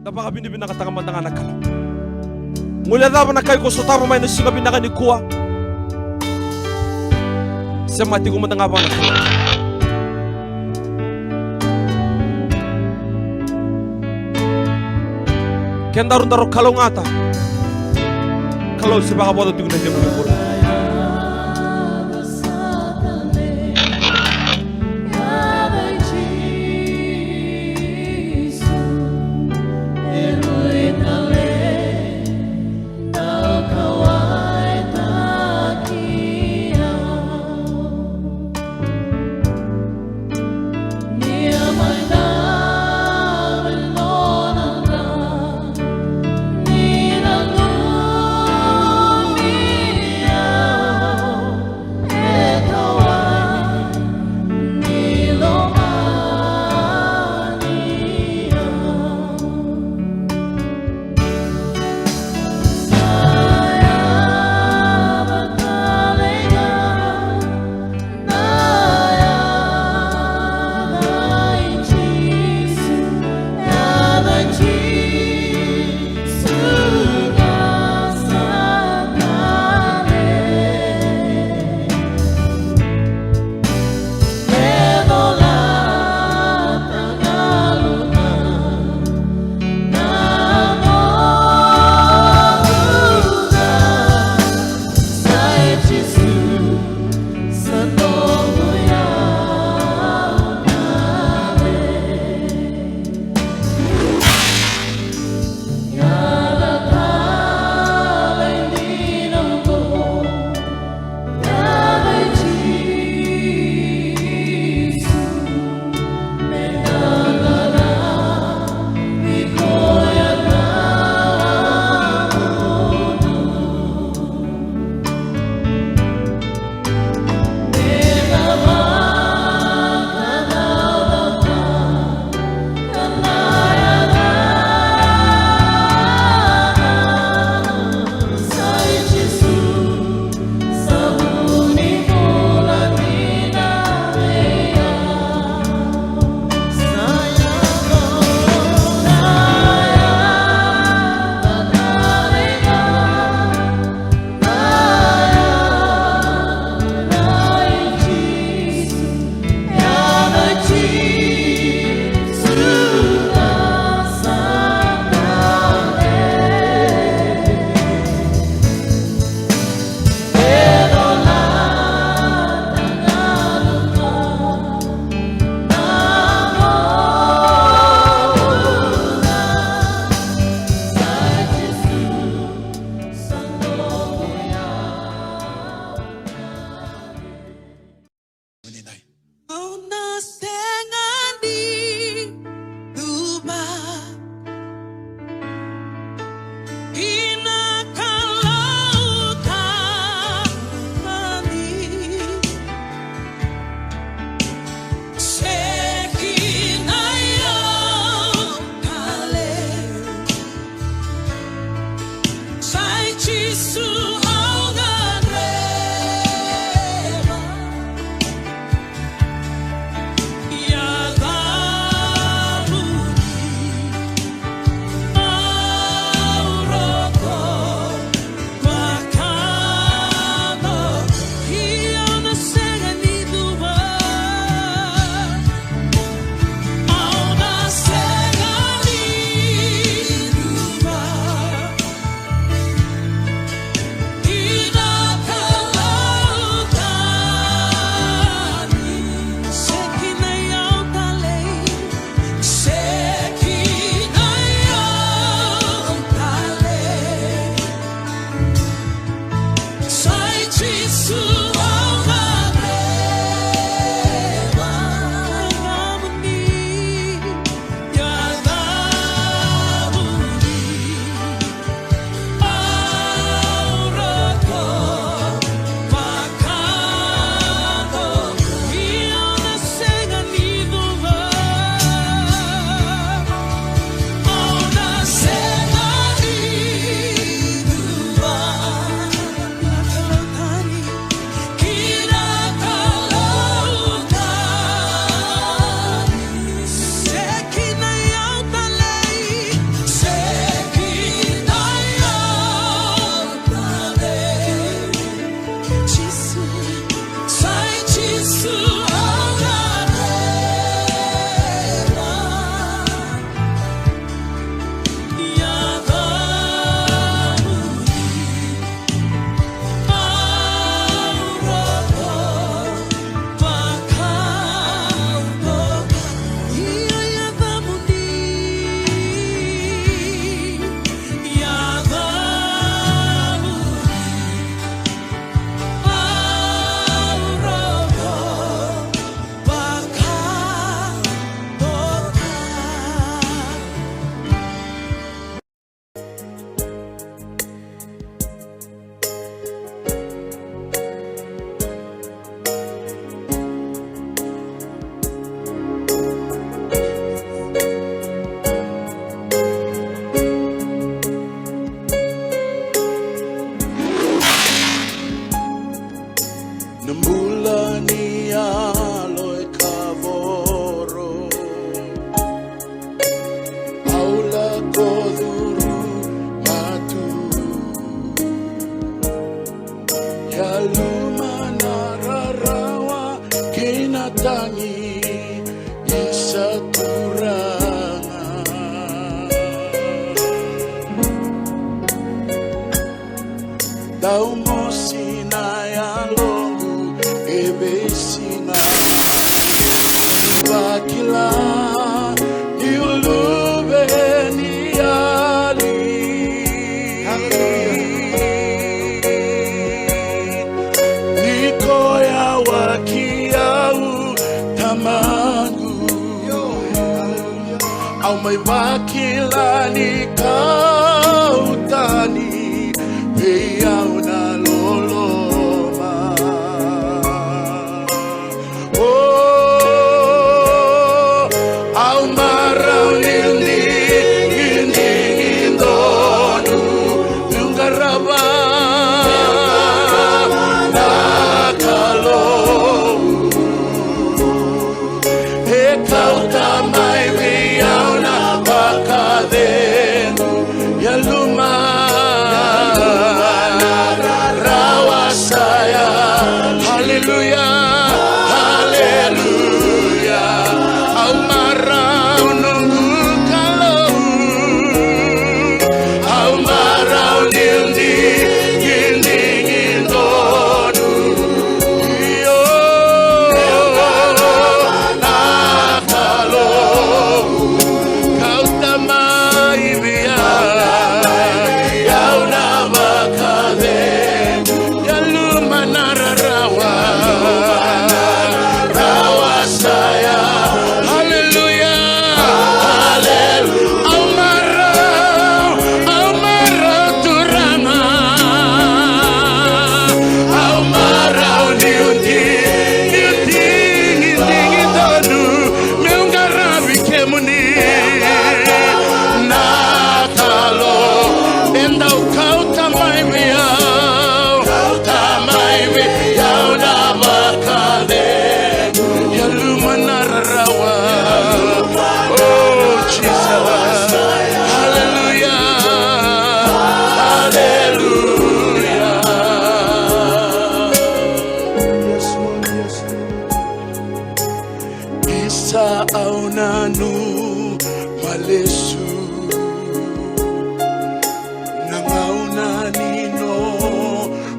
Dapat kami binakatangaman ng anak ka lang. Mula dapat na kayo ko sa taro may nasingabi na kanikuha. Sa mati ko matangabang anak ka lang. Kaya darun-darun kalau ngata. Kalau si baka bodo tingnan niya mo. kaumosina yalongu ebesinga bakila yulubeni yali. Nikoya wakiau tamangu au mai bakila nikautani peyau na loloma. Oh, au marau nindi indonu nungaraba nakalo ekauta mai peyau na bakadenu yaluma rawasaya. Hallelujah, hallelujah. Au marau nungu kalau, au marau nindi indonu yo nakalo kau tamai biya yau na bakade yaluma nararawa rawasaya. Hallelujah, hallelujah. Au marau turama, au marau niundi donu meungarabi kemuni nakalo endau kau tamai biau na bakade yaluma nararawa. Oh Jesus, hallelujah, hallelujah. Yes, Lord, yes, Lord. Isa au nanu malesu nangauna nino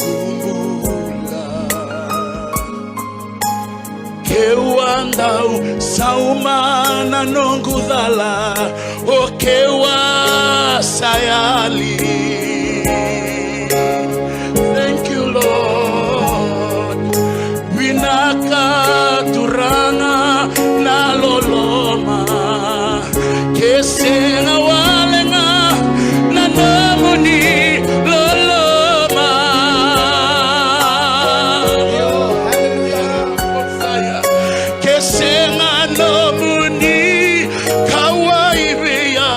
kumbula kewandau saumana nongudala o kewa sayali. Thank you, Lord. Winaka turanga na loloma kesenga walenga na namuni loloma. Kesenga namuni kawaibia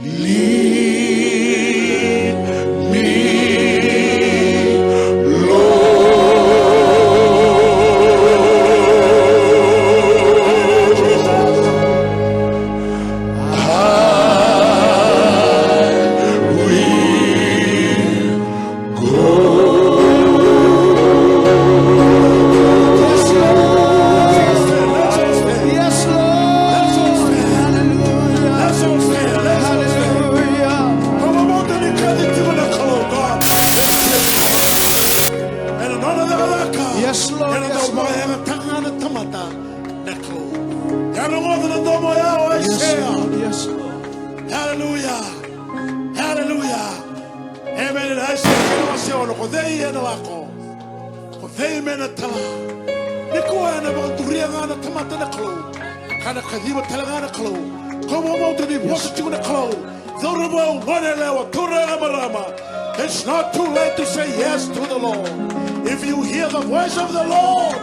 Lead me, Yes, Lord. Yes, Lord. Yes, Lord. Hallelujah. Hallelujah. Amen. I say, it's not too late to say yes to the Lord. If you hear the voice of the Lord,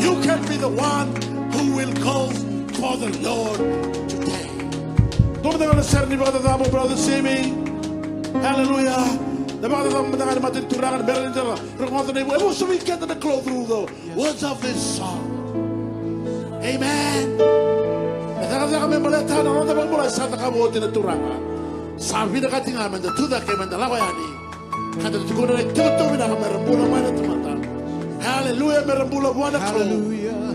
you can be the one who will go for the Lord today. Don't they understand, brother, see me? Hallelujah. The mother of the Matin to run better than the so we get the clothes through the words of this song. Amen. Sabi na kating aman the tuda kay man dalawayani. Kada tugon na tuto mina merambula mana tumata. Hallelujah merambula buana klo. Hallelujah.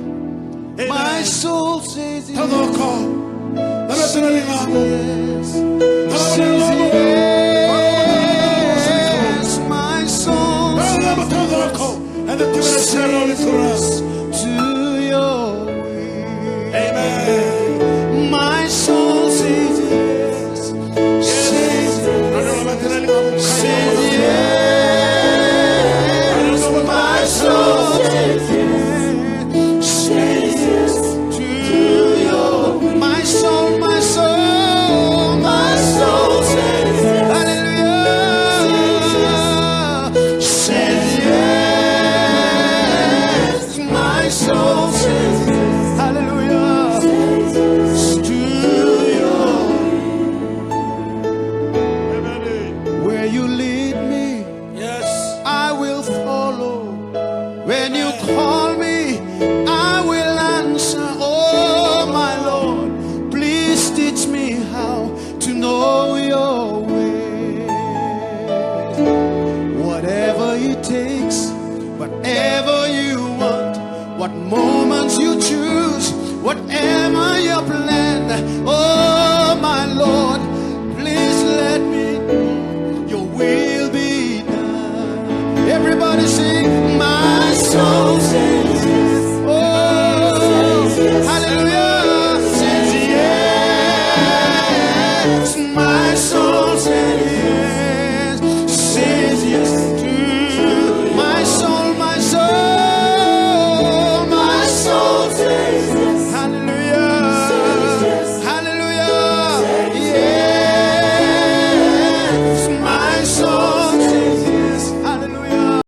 My soul says yes. Tadoko. Says yes. My soul says yes to your way. Amen. My soul says yes. What moments you choose, whatever your plan, oh